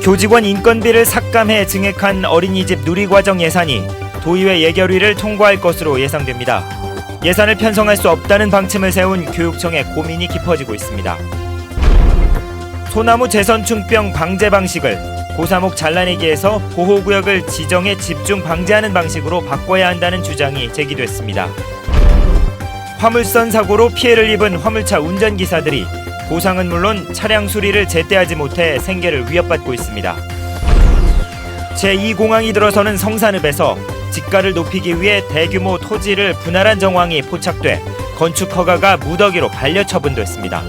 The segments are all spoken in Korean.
교직원 인건비를 삭감해 증액한 어린이집 누리과정 예산이 도의회 예결위를 통과할 것으로 예상됩니다. 예산을 편성할 수 없다는 방침을 세운 교육청의 고민이 깊어지고 있습니다. 소나무 재선충병 방제 방식을 고사목 잘라내기에서 보호구역을 지정해 집중 방제하는 방식으로 바꿔야 한다는 주장이 제기됐습니다. 화물선 사고로 피해를 입은 화물차 운전기사들이 보상은 물론 차량 수리를 제때 하지 못해 생계를 위협받고 있습니다. 제2공항이 들어서는 성산읍에서 지가를 높이기 위해 대규모 토지를 분할한 정황이 포착돼 건축 허가가 무더기로 반려처분됐습니다.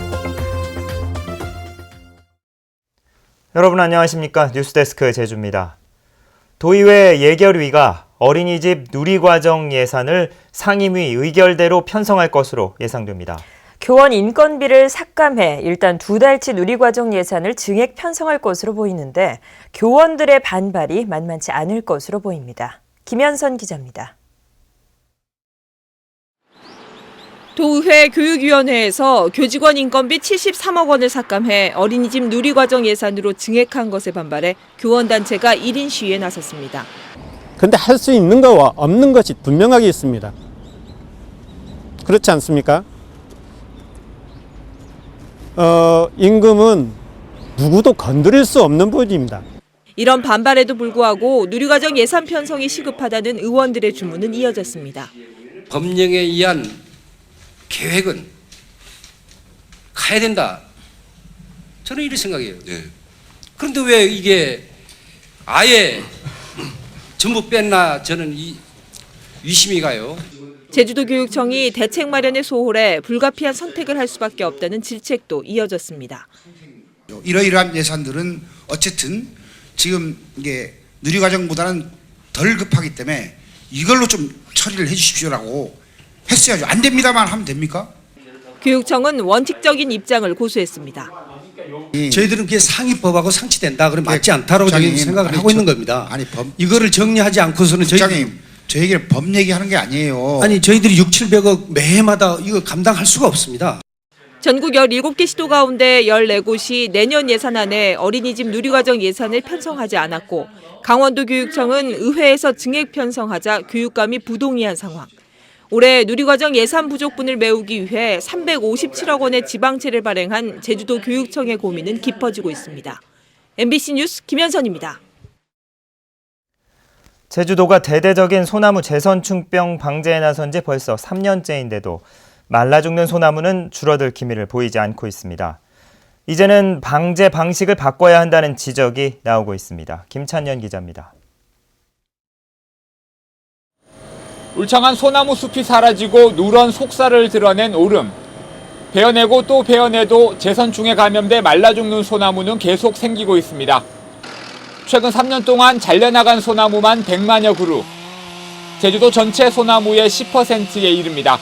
여러분 안녕하십니까? 뉴스데스크 제주입니다. 도의회 예결위가 어린이집 누리과정 예산을 상임위 의결대로 편성할 것으로 예상됩니다. 교원 인건비를 삭감해 일단 2달치 누리과정 예산을 증액 편성할 것으로 보이는데 교원들의 반발이 만만치 않을 것으로 보입니다. 김현선 기자입니다. 도의회 교육위원회에서 교직원 인건비 73억 원을 삭감해 어린이집 누리과정 예산으로 증액한 것에 반발해 교원단체가 1인 시위에 나섰습니다. 그런데 할 수 있는 것과 없는 것이 분명하게 있습니다. 그렇지 않습니까? 임금은 누구도 건드릴 수 없는 부분입니다. 이런 반발에도 불구하고 누리과정 예산 편성이 시급하다는 의원들의 주문은 이어졌습니다. 법령에 의한 계획은 가야 된다. 저는 이렇게 생각해요. 네. 그런데 왜 이게 아예 전부 뺐나 저는 의심이 가요. 제주도교육청이 대책 마련에 소홀해 불가피한 선택을 할 수밖에 없다는 질책도 이어졌습니다. 이러이러한 예산들은 어쨌든 지금 이게 누리과정보다는 덜 급하기 때문에 이걸로 좀 처리를 해 주십시오라고 했어야죠. 안 됩니다만 하면 됩니까? 교육청은 원칙적인 입장을 고수했습니다. 저희들은 그게 상위법하고 상치된다. 그럼 맞지 않다라고 저희 생각을 하고 있는 겁니다. 아니 이거를 정리하지 않고서는 국장님 저희에게 법 얘기하는 게 아니에요. 아니 저희들이 6,700억 매해마다 이거 감당할 수가 없습니다. 전국 17개 시도 가운데 14곳이 내년 예산안에 어린이집 누리과정 예산을 편성하지 않았고 강원도 교육청은 의회에서 증액 편성하자 교육감이 부동의한 상황. 올해 누리과정 예산 부족분을 메우기 위해 357억 원의 지방채를 발행한 제주도 교육청의 고민은 깊어지고 있습니다. MBC 뉴스 김현선입니다. 제주도가 대대적인 소나무 재선충병 방제에 나선 지 벌써 3년째인데도 말라 죽는 소나무는 줄어들 기미를 보이지 않고 있습니다. 이제는 방제 방식을 바꿔야 한다는 지적이 나오고 있습니다. 김찬년 기자입니다. 울창한 소나무 숲이 사라지고 누런 속살을 드러낸 오름. 베어내고 또 베어내도 재선충에 감염돼 말라 죽는 소나무는 계속 생기고 있습니다. 최근 3년 동안 잘려나간 소나무만 100만여 그루. 제주도 전체 소나무의 10%에 이릅니다.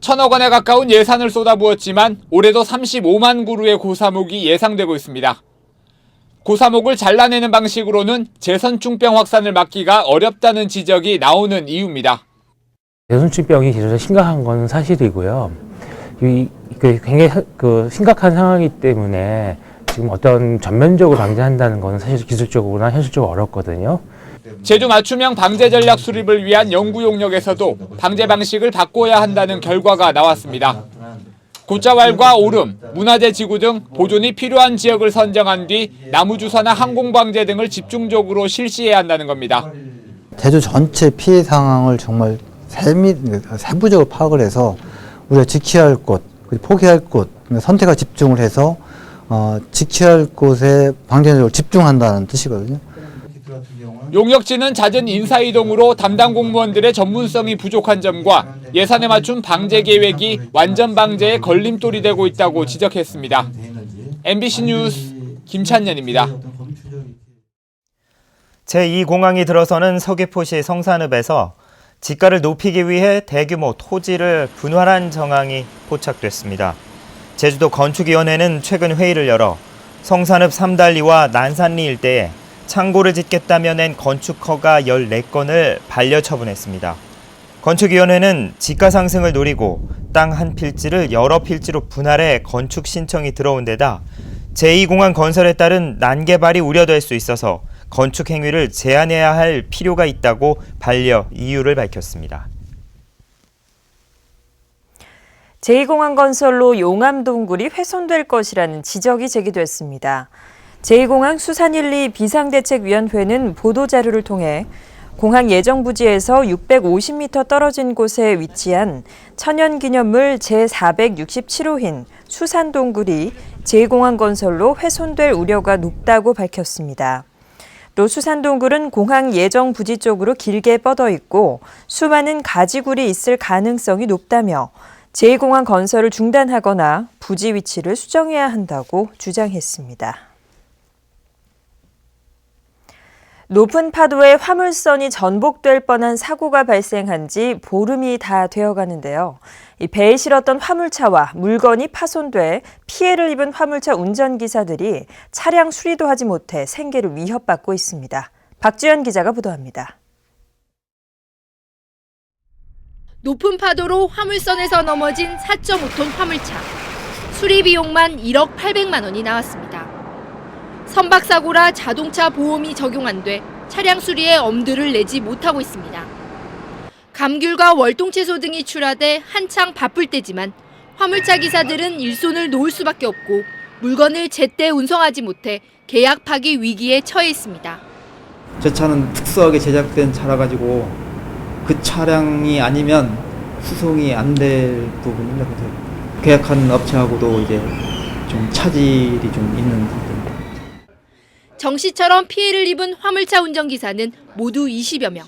1,000억 원에 가까운 예산을 쏟아부었지만 올해도 35만 그루의 고사목이 예상되고 있습니다. 고사목을 잘라내는 방식으로는 재선충병 확산을 막기가 어렵다는 지적이 나오는 이유입니다. 재선충병이 기존에 심각한 건 사실이고요. 굉장히 심각한 상황이기 때문에 지금 어떤 전면적으로 방제한다는 건 사실 기술적으로나 현실적으로 어렵거든요. 제주 맞춤형 방제 전략 수립을 위한 연구 용역에서도 방제 방식을 바꿔야 한다는 결과가 나왔습니다. 곶자왈과 오름, 문화재 지구 등 보존이 필요한 지역을 선정한 뒤 나무 주사나 항공 방제 등을 집중적으로 실시해야 한다는 겁니다. 제주 전체 피해 상황을 정말 세부적으로 파악을 해서 우리가 지켜야 할 곳, 포기할 곳, 선택과 집중을 해서 지켜야 할 곳에 방제적으로 집중한다는 뜻이거든요. 용역진은 잦은 인사이동으로 담당 공무원들의 전문성이 부족한 점과 예산에 맞춘 방제 계획이 완전 방제에 걸림돌이 되고 있다고 지적했습니다. MBC 뉴스 김찬년입니다. 제2공항이 들어서는 서귀포시 성산읍에서 지가를 높이기 위해 대규모 토지를 분할한 정황이 포착됐습니다. 제주도 건축위원회는 최근 회의를 열어 성산읍 3달리와 난산리 일대에 창고를 짓겠다며 낸 건축허가 14건을 반려처분했습니다. 건축위원회는 지가 상승을 노리고 땅 한 필지를 여러 필지로 분할해 건축 신청이 들어온 데다 제2공항 건설에 따른 난개발이 우려될 수 있어서 건축 행위를 제한해야 할 필요가 있다고 반려 이유를 밝혔습니다. 제2공항 건설로 용암 동굴이 훼손될 것이라는 지적이 제기됐습니다. 제2공항 수산 1, 2 비상대책위원회는 보도자료를 통해 공항 예정부지에서 650m 떨어진 곳에 위치한 천연기념물 제467호인 수산동굴이 제2공항 건설로 훼손될 우려가 높다고 밝혔습니다. 또 수산동굴은 공항 예정부지 쪽으로 길게 뻗어 있고 수많은 가지굴이 있을 가능성이 높다며 제2공항 건설을 중단하거나 부지 위치를 수정해야 한다고 주장했습니다. 높은 파도에 화물선이 전복될 뻔한 사고가 발생한 지 보름이 다 되어가는데요. 이 배에 실었던 화물차와 물건이 파손돼 피해를 입은 화물차 운전기사들이 차량 수리도 하지 못해 생계를 위협받고 있습니다. 박주연 기자가 보도합니다. 높은 파도로 화물선에서 넘어진 4.5톤 화물차. 수리 비용만 1억 800만 원이 나왔습니다. 선박사고라 자동차 보험이 적용 안 돼 차량 수리에 엄두를 내지 못하고 있습니다. 감귤과 월동채소 등이 출하돼 한창 바쁠 때지만 화물차 기사들은 일손을 놓을 수밖에 없고 물건을 제때 운송하지 못해 계약 파기 위기에 처해 있습니다. 저 차는 특수하게 제작된 차라 가지고 그 차량이 아니면 수송이 안 될 부분입니다. 계약하는 업체하고도 이제 좀 차질이 좀 있는 부분. 정 씨처럼 피해를 입은 화물차 운전기사는 모두 20여 명.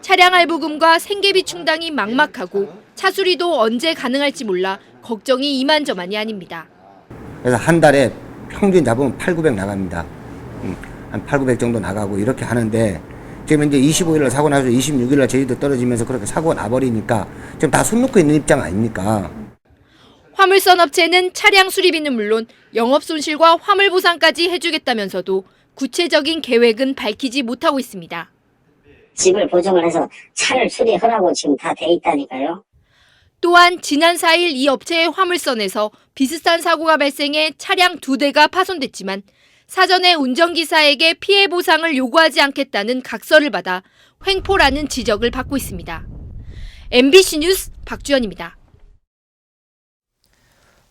차량 할부금과 생계비 충당이 막막하고 차 수리도 언제 가능할지 몰라 걱정이 이만저만이 아닙니다. 그래서 한 달에 평균 잡으면 800, 900 나갑니다. 한 800, 900 정도 나가고 이렇게 하는데 지금 이제 25일 날 사고 나서 26일 날 제주도 떨어지면서 그렇게 사고가 나버리니까 지금 다 손 놓고 있는 입장 아닙니까? 화물선 업체는 차량 수리비는 물론 영업 손실과 화물 보상까지 해주겠다면서도 구체적인 계획은 밝히지 못하고 있습니다. 집을 보증을 해서 차를 수리하라고 지금 다 돼 있다니까요. 또한 지난 4일 이 업체의 화물선에서 비슷한 사고가 발생해 차량 2대가 파손됐지만 사전에 운전기사에게 피해 보상을 요구하지 않겠다는 각서를 받아 횡포라는 지적을 받고 있습니다. MBC 뉴스 박주연입니다.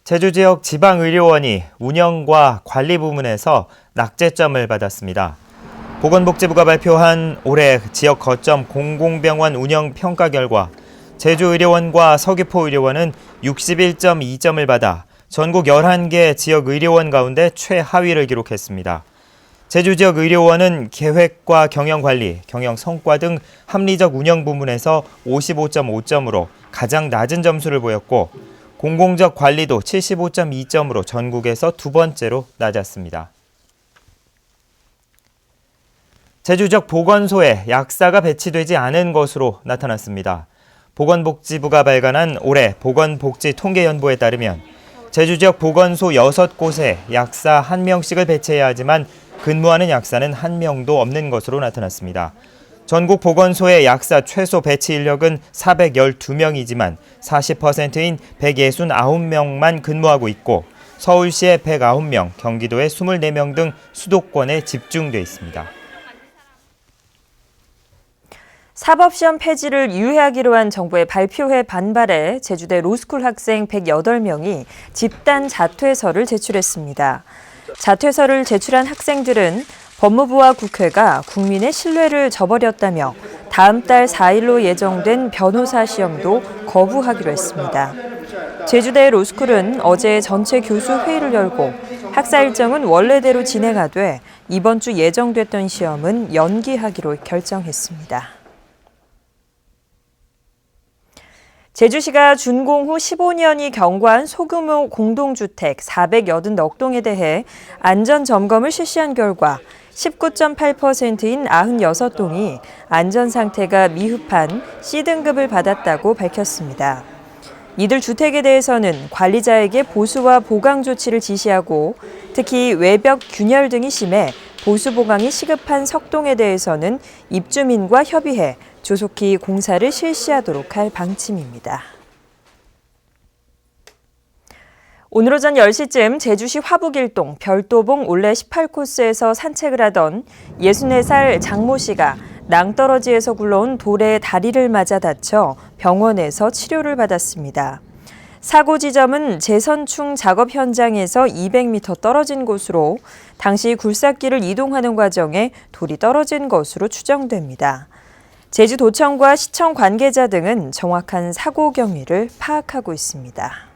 제주 지역 지방의료원이 운영과 관리 부문에서 낙제점을 받았습니다. 보건복지부가 발표한 올해 지역 거점 공공병원 운영 평가 결과 제주의료원과 서귀포의료원은 61.2점을 받아 전국 11개 지역의료원 가운데 최하위를 기록했습니다. 제주 지역 의료원은 계획과 경영관리, 경영성과 등 합리적 운영 부문에서 55.5점으로 가장 낮은 점수를 보였고 공공적 관리도 75.2점으로 전국에서 두 번째로 낮았습니다. 제주 지역 보건소에 약사가 배치되지 않은 것으로 나타났습니다. 보건복지부가 발간한 올해 보건복지통계연보에 따르면 제주 지역 보건소 6곳에 약사 1명씩을 배치해야 하지만 근무하는 약사는 1명도 없는 것으로 나타났습니다. 전국 보건소의 약사 최소 배치 인력은 412명이지만 40%인 169명만 근무하고 있고 서울시에 109명, 경기도에 24명 등 수도권에 집중돼 있습니다. 사법시험 폐지를 유예하기로 한 정부의 발표에 반발해 제주대 로스쿨 학생 108명이 집단 자퇴서를 제출했습니다. 자퇴서를 제출한 학생들은 법무부와 국회가 국민의 신뢰를 저버렸다며 다음 달 4일로 예정된 변호사 시험도 거부하기로 했습니다. 제주대 로스쿨은 어제 전체 교수 회의를 열고 학사 일정은 원래대로 진행하되 이번 주 예정됐던 시험은 연기하기로 결정했습니다. 제주시가 준공 후 15년이 경과한 소규모 공동주택 480여 동에 대해 안전점검을 실시한 결과 19.8%인 96동이 안전상태가 미흡한 C등급을 받았다고 밝혔습니다. 이들 주택에 대해서는 관리자에게 보수와 보강 조치를 지시하고 특히 외벽 균열 등이 심해 보수 보강이 시급한 석동에 대해서는 입주민과 협의해 조속히 공사를 실시하도록 할 방침입니다. 오늘 오전 10시쯤 제주시 화북일동 별도봉 올레 18코스에서 산책을 하던 64살 장모 씨가 낭떠러지에서 굴러온 돌에 다리를 맞아 다쳐 병원에서 치료를 받았습니다. 사고 지점은 재선충 작업 현장에서 200m 떨어진 곳으로 당시 굴삭기를 이동하는 과정에 돌이 떨어진 것으로 추정됩니다. 제주도청과 시청 관계자 등은 정확한 사고 경위를 파악하고 있습니다.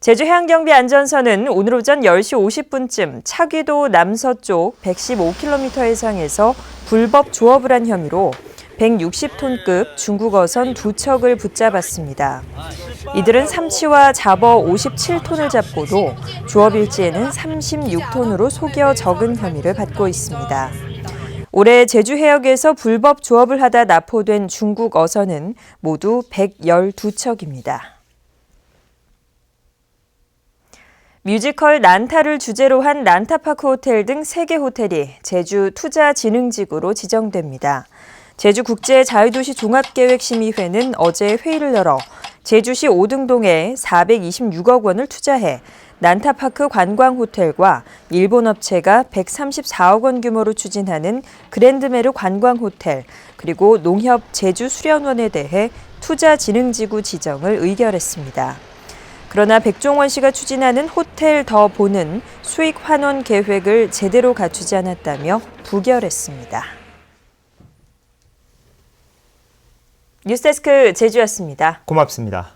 제주해양경비안전선은 오늘 오전 10시 50분쯤 차귀도 남서쪽 115km 해상에서 불법 조업을 한 혐의로 160톤급 중국 어선 2척을 붙잡았습니다. 이들은 삼치와 잡어 57톤을 잡고도 조업 일지에는 36톤으로 속여 적은 혐의를 받고 있습니다. 올해 제주 해역에서 불법 조업을 하다 납포된 중국 어선은 모두 112척입니다. 뮤지컬 난타를 주제로 한 난타파크 호텔 등 3개 호텔이 제주 투자진흥지구로 지정됩니다. 제주국제자유도시 종합계획심의회는 어제 회의를 열어 제주시 오등동에 426억 원을 투자해 난타파크 관광호텔과 일본 업체가 134억 원 규모로 추진하는 그랜드메르 관광호텔, 그리고 농협 제주수련원에 대해 투자진흥지구 지정을 의결했습니다. 그러나 백종원 씨가 추진하는 호텔 더 보는 수익 환원 계획을 제대로 갖추지 않았다며 부결했습니다. 뉴스데스크 제주였습니다. 고맙습니다.